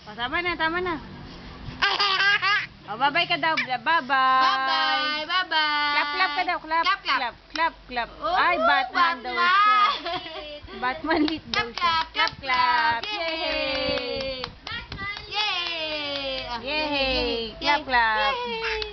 O, tama na, tama na. O, bye-bye ka daw. Bye-bye. Bye-bye. Bye-bye. Clap-clap ka daw. Clap, Clap, clap. clap, clap, clap. Oh, Ay, Batman daw siya. Batman lit daw siya. Clap, clap. Yay! Batman. Yay! Yay! Clap, clap. Yay!